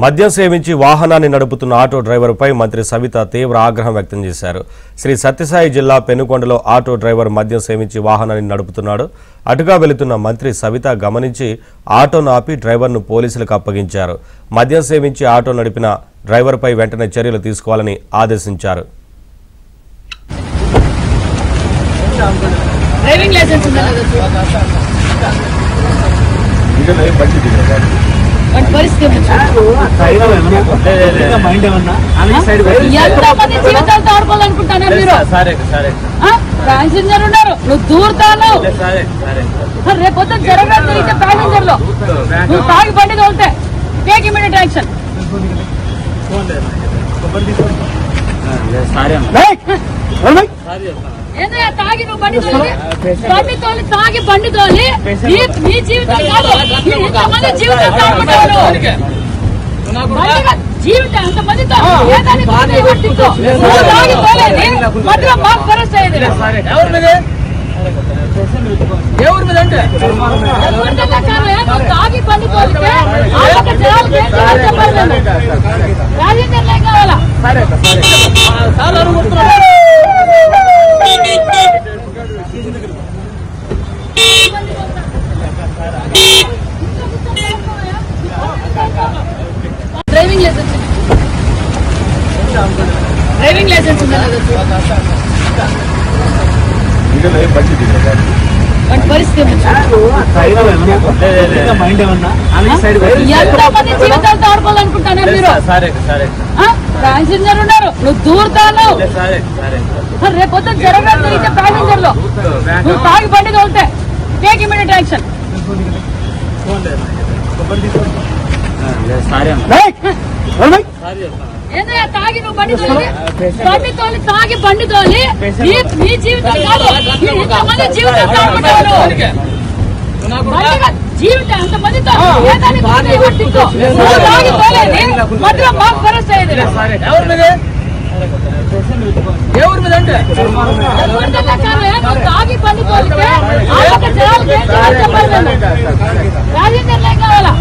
మద్యం సేవించి వాహనాన్ని నడుపుతున్న ఆటో డ్రైవర్పై మంత్రి సవిత తీవ్ర ఆగ్రహం వ్యక్తం చేశారు. శ్రీ సత్యసాయి జిల్లా పెనుకొండలో ఆటో డ్రైవర్ మద్యం సేవించి వాహనాన్ని నడుపుతున్నాడు. అటుగా వెళుతున్న మంత్రి సవిత గమనించి ఆటోను ఆపి డ్రైవర్ను పోలీసులకు అప్పగించారు. మద్యం సేవించి ఆటో నడిపిన డ్రైవర్పై వెంటనే చర్యలు తీసుకోవాలని ఆదేశించారు. డ్రైవింగ్ లైసెన్స్ ఉందా పరిస్థితి ఎంతమంది జీవితాలతో ఆడుకోవాలనుకుంటాను మీరు? ప్యాసింజర్ ఉన్నారు, నువ్వు దూరుతాను. రేపొద్దు జరగడం జరిగితే ప్యాసింజర్ లో నువ్వు తాగి బండి తోలితే టేక్ ఇమిడియట్ యాక్షన్. ఏంటయ్యా తాగి నువ్వు బండి తోలి తాగి బండి తోలి నీ జీవితం కాదు, ఎంతమంది జీవితాలతో ఆడుకుంటారు. జీవితం ఎంతమందితో తాగి తోలేది మధ్యలో మాకు అరెస్ట్ అయ్యేది. తాగి బండి తోలితే చెప్పాలి. ప్యాసింజర్లు ఏం కావాలా? డ్రైవింగ్ లైసెన్స్ ఉందా పరిస్థితి ఎంతమంది జీవితాలతో ఆడుకోవాలనుకుంటాను మీరు? ప్యాసింజర్ ఉన్నారు, నువ్వు దూరుతాను. రేపొద్దు జరగడం జరిగితే ప్యాసింజర్ లో నువ్వు తాగి బండి తోలితే టేక్ ఇమిడియట్ యాక్షన్. ఏంటయ్యా తాగి నువ్వు బండి తోలి తాగి బండి తోలి నీ జీవితం కాదు, ఎంతమంది జీవితాలతో ఆడుకుంటారు. జీవితం ఎంతమందితో తాగి తోలేది మధ్యలో మాకు అరెస్ట్ అయ్యేది. తాగి బండి తోలితే చెప్పాలి. ప్యాసింజర్లు ఏం కావాలా?